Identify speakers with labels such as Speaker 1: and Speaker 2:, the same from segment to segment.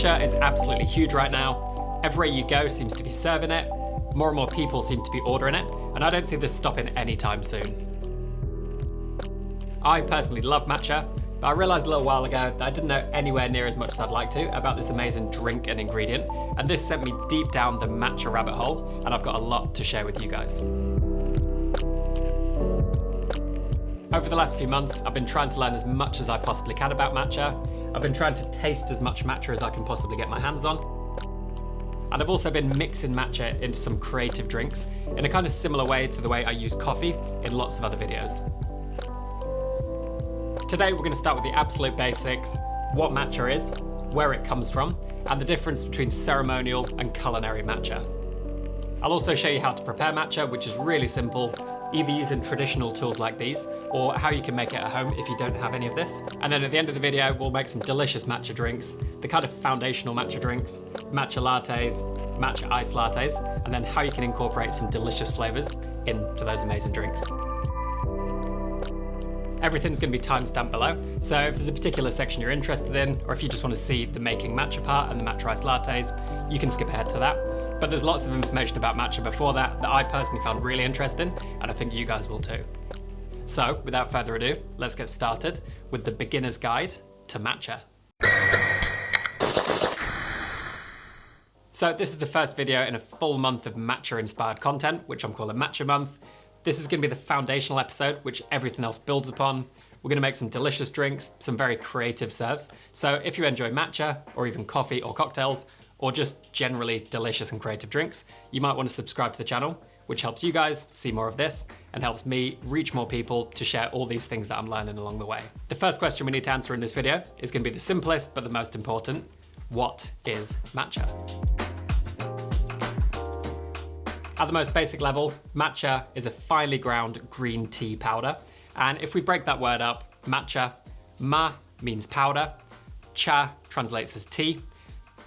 Speaker 1: Matcha is absolutely huge right now. Everywhere you go seems to be serving it. More and more people seem to be ordering it, and I don't see this stopping anytime soon. I personally love matcha, but I realised a little while ago that I didn't know anywhere near as much as I'd like to about this amazing drink and ingredient, and this sent me deep down the matcha rabbit hole, and I've got a lot to share with you guys. Over the last few months, I've been trying to learn as much as I possibly can about matcha. I've been trying to taste as much matcha as I can possibly get my hands on. And I've also been mixing matcha into some creative drinks in a kind of similar way to the way I use coffee in lots of other videos. Today we're going to start with the absolute basics, what matcha is, where it comes from, and the difference between ceremonial and culinary matcha. I'll also show you how to prepare matcha, which is really simple, either using traditional tools like these, or how you can make it at home if you don't have any of this. And then at the end of the video, we'll make some delicious matcha drinks, the kind of foundational matcha drinks, matcha lattes, matcha iced lattes, and then how you can incorporate some delicious flavors into those amazing drinks. Everything's going to be timestamped below, so if there's a particular section you're interested in, or if you just want to see the making matcha part and the matcha iced lattes, you can skip ahead to that. But there's lots of information about matcha before that I personally found really interesting, and I think you guys will too. So, without further ado, let's get started with the beginner's guide to matcha. So this is the first video in a full month of matcha-inspired content, which I'm calling Matcha Month. This is going to be the foundational episode, which everything else builds upon. We're going to make some delicious drinks, some very creative serves. So if you enjoy matcha, or even coffee or cocktails, or just generally delicious and creative drinks, you might want to subscribe to the channel, which helps you guys see more of this and helps me reach more people to share all these things that I'm learning along the way. The first question we need to answer in this video is going to be the simplest, but the most important. What is matcha? At the most basic level, matcha is a finely ground green tea powder. And if we break that word up, matcha, ma means powder, cha translates as tea.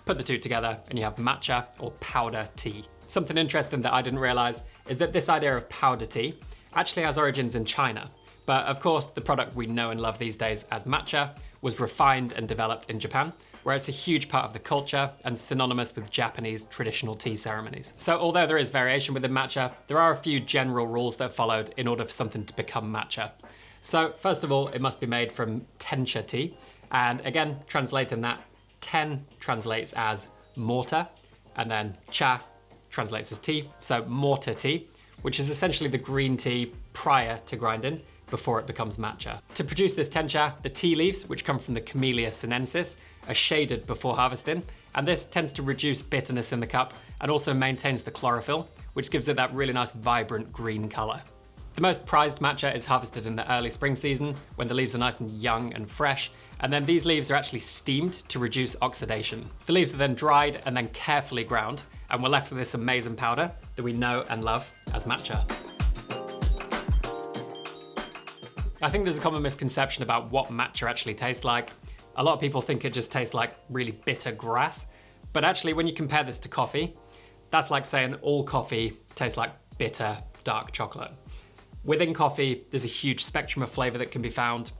Speaker 1: Put the two together and you have matcha or powder tea. Something interesting that I didn't realize is that this idea of powder tea actually has origins in China. But of course, the product we know and love these days as matcha was refined and developed in Japan, where it's a huge part of the culture and synonymous with Japanese traditional tea ceremonies. So although there is variation within matcha, there are a few general rules that are followed in order for something to become matcha. So first of all, it must be made from tencha tea. And again, translating that, ten translates as mortar, and then cha translates as tea. So mortar tea, which is essentially the green tea prior to grinding, before it becomes matcha. To produce this tencha, the tea leaves, which come from the Camellia sinensis, are shaded before harvesting, and this tends to reduce bitterness in the cup and also maintains the chlorophyll, which gives it that really nice vibrant green color. The most prized matcha is harvested in the early spring season, when the leaves are nice and young and fresh, and then these leaves are actually steamed to reduce oxidation. The leaves are then dried and then carefully ground, and we're left with this amazing powder that we know and love as matcha. I think there's a common misconception about what matcha actually tastes like. A lot of people think it just tastes like really bitter grass, but actually when you compare this to coffee, that's like saying all coffee tastes like bitter, dark chocolate. Within coffee, there's a huge spectrum of flavor that can be found,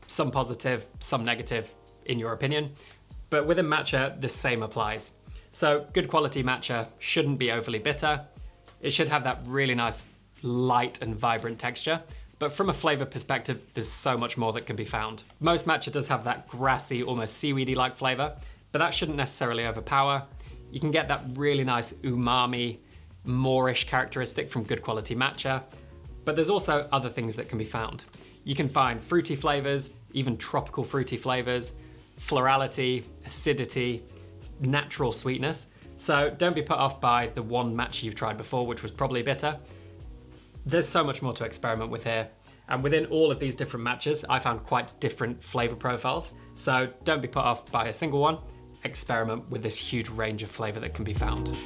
Speaker 1: some positive, some negative, in your opinion, but within matcha, the same applies. So good quality matcha shouldn't be overly bitter. It should have that really nice, light and vibrant texture. But from a flavor perspective, there's so much more that can be found. Most matcha does have that grassy, almost seaweedy-like flavor, but that shouldn't necessarily overpower. You can get that really nice umami, moreish characteristic from good quality matcha, but there's also other things that can be found. You can find fruity flavors, even tropical fruity flavors, florality, acidity, natural sweetness. So don't be put off by the one matcha you've tried before, which was probably bitter. There's so much more to experiment with here. And within all of these different matchas, I found quite different flavor profiles. So don't be put off by a single one. Experiment with this huge range of flavor that can be found.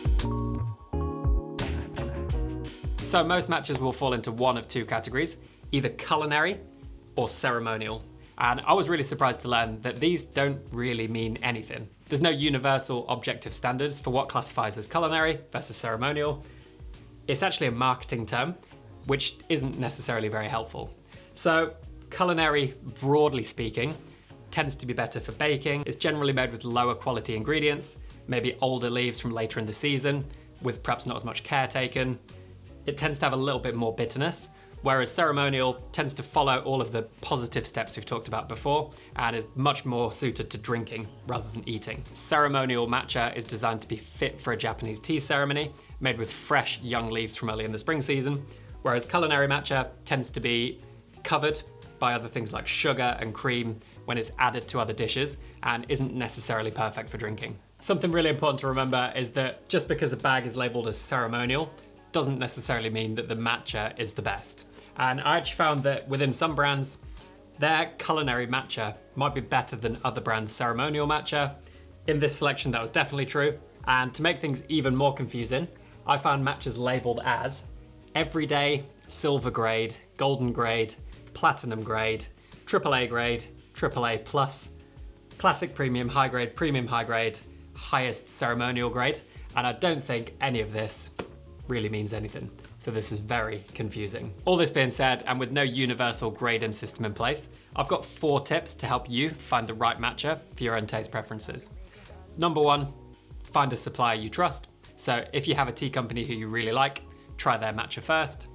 Speaker 1: So most matchas will fall into one of two categories, either culinary or ceremonial. And I was really surprised to learn that these don't really mean anything. There's no universal objective standards for what classifies as culinary versus ceremonial. It's actually a marketing term, which isn't necessarily very helpful. So culinary, broadly speaking, tends to be better for baking. It's generally made with lower quality ingredients, maybe older leaves from later in the season, with perhaps not as much care taken. It tends to have a little bit more bitterness, whereas Ceremonial tends to follow all of the positive steps we've talked about before and is much more suited to drinking rather than eating. Ceremonial matcha is designed to be fit for a Japanese tea ceremony, made with fresh young leaves from early in the spring season, whereas Culinary matcha tends to be covered by other things like sugar and cream when it's added to other dishes and isn't necessarily perfect for drinking. Something really important to remember is that just because a bag is labeled as Ceremonial doesn't necessarily mean that the matcha is the best. And I actually found that within some brands, their Culinary matcha might be better than other brands' Ceremonial matcha. In this selection, that was definitely true. And to make things even more confusing, I found matchas labeled as everyday, silver grade, golden grade, platinum grade, AAA grade, AAA plus, classic premium high grade, highest Ceremonial grade. And I don't think any of this really means anything. So this is very confusing. All this being said, and with no universal grading system in place, I've got 4 tips to help you find the right matcha for your own taste preferences. Number 1, find a supplier you trust. So if you have a tea company who you really like, try their matcha first.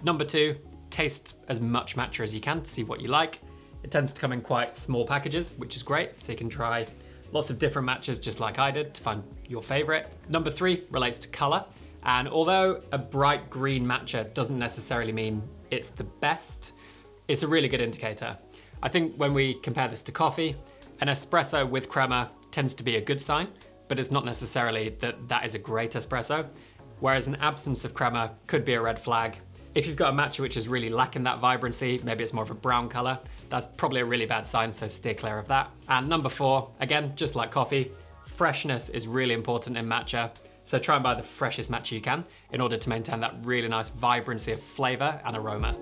Speaker 1: Number 2, taste as much matcha as you can to see what you like. It tends to come in quite small packages, which is great, so you can try lots of different matchas just like I did to find your favorite. Number 3 relates to color. And although a bright green matcha doesn't necessarily mean it's the best, it's a really good indicator. I think when we compare this to coffee, an espresso with crema tends to be a good sign, but it's not necessarily that that is a great espresso, whereas an absence of crema could be a red flag. If you've got a matcha which is really lacking that vibrancy, maybe it's more of a brown color, that's probably a really bad sign, so steer clear of that. And number 4, again, just like coffee, freshness is really important in matcha. So try and buy the freshest matcha you can in order to maintain that really nice vibrancy of flavor and aroma.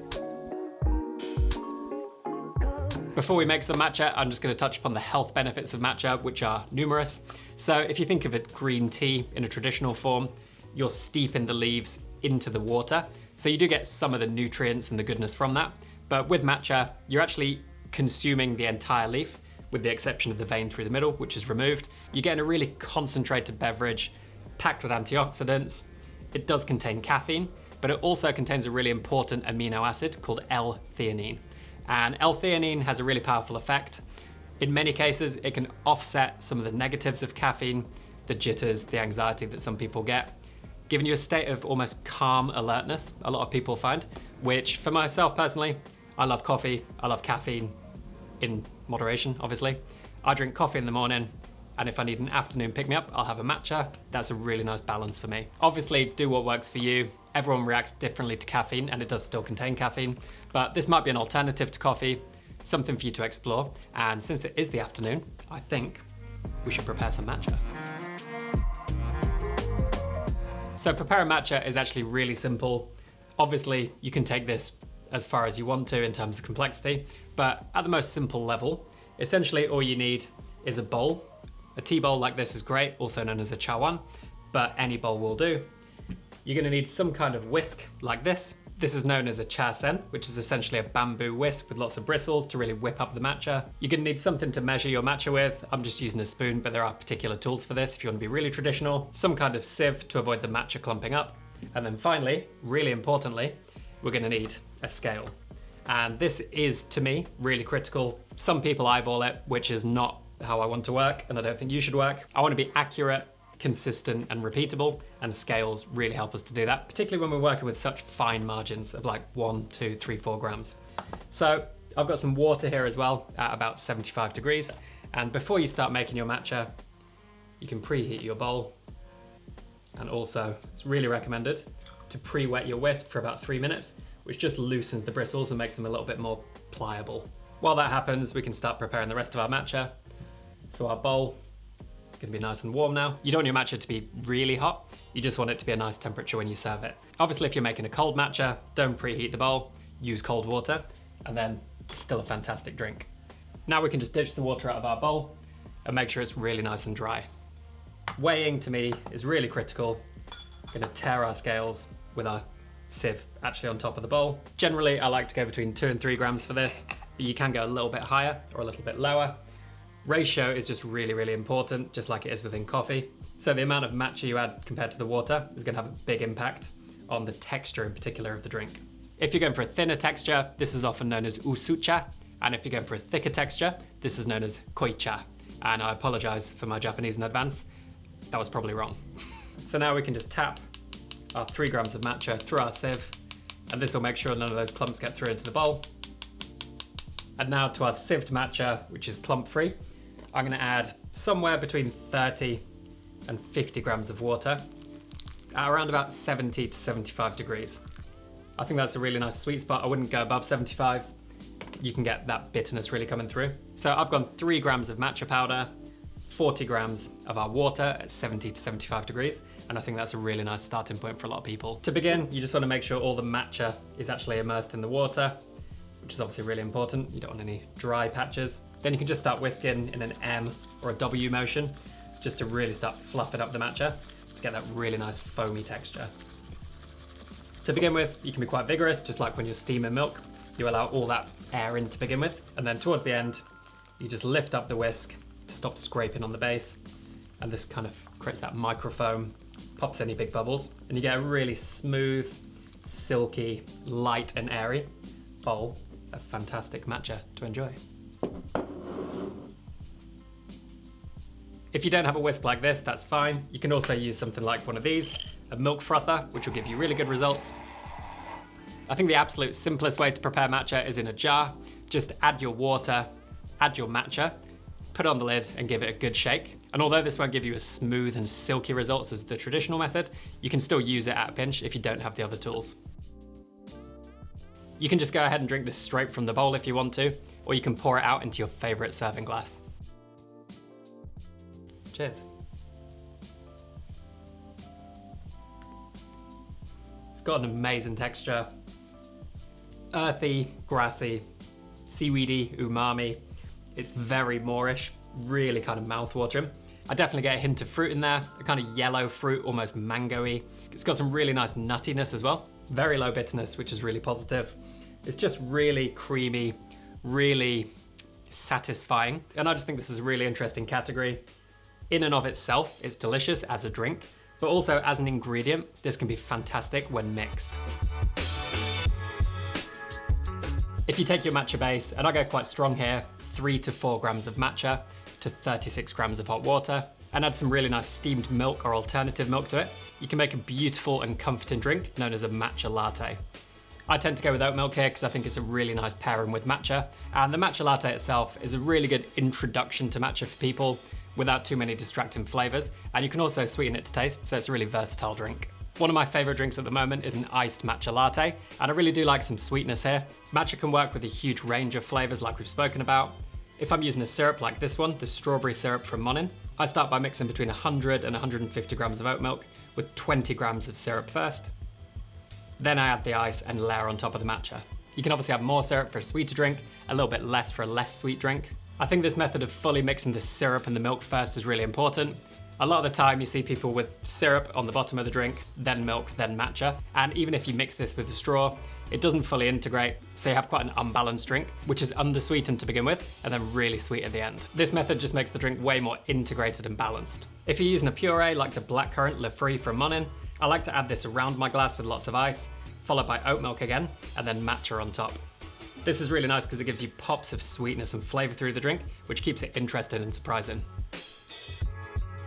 Speaker 1: Before we make some matcha, I'm just gonna touch upon the health benefits of matcha, which are numerous. So if you think of a green tea in a traditional form, you're steeping the leaves into the water. So you do get some of the nutrients and the goodness from that. But with matcha, you're actually consuming the entire leaf, with the exception of the vein through the middle, which is removed. You're getting a really concentrated beverage, packed with antioxidants. It does contain caffeine, but it also contains a really important amino acid called L-theanine. And L-theanine has a really powerful effect. In many cases, it can offset some of the negatives of caffeine, the jitters, the anxiety that some people get, giving you a state of almost calm alertness, a lot of people find, which for myself personally, I love coffee, I love caffeine, in moderation, obviously. I drink coffee in the morning, and if I need an afternoon pick-me-up, I'll have a matcha. That's a really nice balance for me. Obviously, do what works for you. Everyone reacts differently to caffeine, and it does still contain caffeine, but this might be an alternative to coffee, something for you to explore. And since it is the afternoon, I think we should prepare some matcha. So preparing matcha is actually really simple. Obviously, you can take this as far as you want to in terms of complexity, but at the most simple level, essentially all you need is a bowl. A tea bowl like this is great, also known as a chawan, but any bowl will do. You're gonna need some kind of whisk like this. This is known as a cha sen, which is essentially a bamboo whisk with lots of bristles to really whip up the matcha. You're gonna need something to measure your matcha with. I'm just using a spoon, but there are particular tools for this if you wanna be really traditional. Some kind of sieve to avoid the matcha clumping up. And then finally, really importantly, we're gonna need a scale. And this is, to me, really critical. Some people eyeball it, which is not how I want to work, and I don't think you should work. I wanna be accurate, consistent, and repeatable, and scales really help us to do that, particularly when we're working with such fine margins of like 1, 2, 3, 4 grams. So I've got some water here as well at about 75 degrees. And before you start making your matcha, you can preheat your bowl. And also, it's really recommended to pre-wet your whisk for about 3 minutes, which just loosens the bristles and makes them a little bit more pliable. While that happens, we can start preparing the rest of our matcha. So our bowl, it's gonna be nice and warm now. You don't want your matcha to be really hot. You just want it to be a nice temperature when you serve it. Obviously, if you're making a cold matcha, don't preheat the bowl, use cold water, and then it's still a fantastic drink. Now we can just ditch the water out of our bowl and make sure it's really nice and dry. Weighing to me is really critical. We're gonna tear our scales with our sieve actually on top of the bowl. Generally, I like to go between 2 and 3 grams for this, but you can go a little bit higher or a little bit lower. Ratio is just really, really important, just like it is within coffee. So the amount of matcha you add compared to the water is going to have a big impact on the texture in particular of the drink. If you're going for a thinner texture, this is often known as usucha. And if you're going for a thicker texture, this is known as koicha. And I apologize for my Japanese in advance. That was probably wrong. So now we can just tap our 3 grams of matcha through our sieve, and this will make sure none of those clumps get through into the bowl. And now to our sieved matcha, which is clump free, I'm gonna add somewhere between 30 and 50 grams of water at around about 70 to 75 degrees. I think that's a really nice sweet spot. I wouldn't go above 75. You can get that bitterness really coming through. So I've gone 3 grams of matcha powder, 40 grams of our water at 70 to 75 degrees. And I think that's a really nice starting point for a lot of people. To begin, you just want to make sure all the matcha is actually immersed in the water, which is obviously really important. You don't want any dry patches. Then you can just start whisking in an M or a W motion, just to really start fluffing up the matcha to get that really nice foamy texture. To begin with, you can be quite vigorous, just like when you're steaming milk. You allow all that air in to begin with, and then towards the end, you just lift up the whisk to stop scraping on the base, and this kind of creates that microfoam, pops any big bubbles, and you get a really smooth, silky, light and airy bowl of fantastic matcha to enjoy. If you don't have a whisk like this, that's fine. You can also use something like one of these, a milk frother, which will give you really good results. I think the absolute simplest way to prepare matcha is in a jar. Just add your water, add your matcha, put it on the lid and give it a good shake. And although this won't give you as smooth and silky results as the traditional method, you can still use it at a pinch if you don't have the other tools. You can just go ahead and drink this straight from the bowl if you want to, or you can pour it out into your favorite serving glass. Cheers. It's got an amazing texture. Earthy, grassy, seaweedy, umami. It's very Moorish, really kind of mouth-watering. I definitely get a hint of fruit in there, a kind of yellow fruit, almost mango-y. It's got some really nice nuttiness as well. Very low bitterness, which is really positive. It's just really creamy, really satisfying. And I just think this is a really interesting category. In and of itself, it's delicious as a drink, but also as an ingredient, this can be fantastic when mixed. If you take your matcha base, and I go quite strong here, 3 to 4 grams of matcha to 36 grams of hot water, and add some really nice steamed milk or alternative milk to it, you can make a beautiful and comforting drink known as a matcha latte. I tend to go with oat milk here because I think it's a really nice pairing with matcha, and the matcha latte itself is a really good introduction to matcha for people without too many distracting flavors, and you can also sweeten it to taste, so it's a really versatile drink. One of my favorite drinks at the moment is an iced matcha latte, and I really do like some sweetness here. Matcha can work with a huge range of flavors like we've spoken about. If I'm using a syrup like this one, the strawberry syrup from Monin, I start by mixing between 100 and 150 grams of oat milk with 20 grams of syrup first. Then I add the ice and layer on top of the matcha. You can obviously add more syrup for a sweeter drink, a little bit less for a less sweet drink. I think this method of fully mixing the syrup and the milk first is really important. A lot of the time you see people with syrup on the bottom of the drink, then milk, then matcha. And even if you mix this with a straw, it doesn't fully integrate, so you have quite an unbalanced drink, which is undersweetened to begin with, and then really sweet at the end. This method just makes the drink way more integrated and balanced. If you're using a puree like the Blackcurrant Le Free from Monin, I like to add this around my glass with lots of ice, followed by oat milk again, and then matcha on top. This is really nice because it gives you pops of sweetness and flavor through the drink, which keeps it interesting and surprising.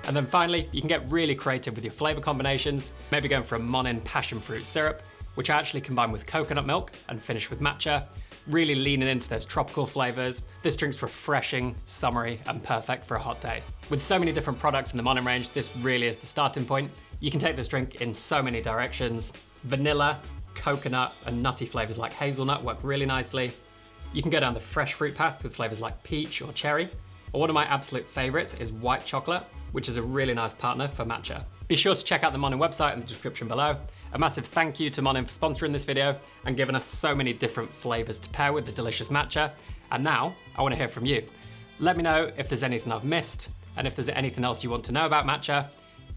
Speaker 1: And then finally, you can get really creative with your flavor combinations, maybe going for a Monin passion fruit syrup, which I actually combine with coconut milk and finish with matcha, really leaning into those tropical flavors. This drink's refreshing, summery, and perfect for a hot day. With so many different products in the Monin range, this really is the starting point. You can take this drink in so many directions. Vanilla, coconut, and nutty flavors like hazelnut work really nicely. You can go down the fresh fruit path with flavors like peach or cherry. Or one of my absolute favorites is white chocolate, which is a really nice partner for matcha. Be sure to check out the Monin website in the description below. A massive thank you to Monin for sponsoring this video and giving us so many different flavors to pair with the delicious matcha. And now, I want to hear from you. Let me know if there's anything I've missed, and if there's anything else you want to know about matcha.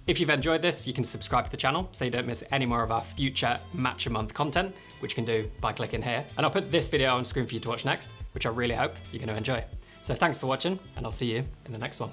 Speaker 1: If you've enjoyed this, you can subscribe to the channel so you don't miss any more of our future Matcha Month content, which you can do by clicking here. And I'll put this video on screen for you to watch next, which I really hope you're going to enjoy. So thanks for watching, and I'll see you in the next one.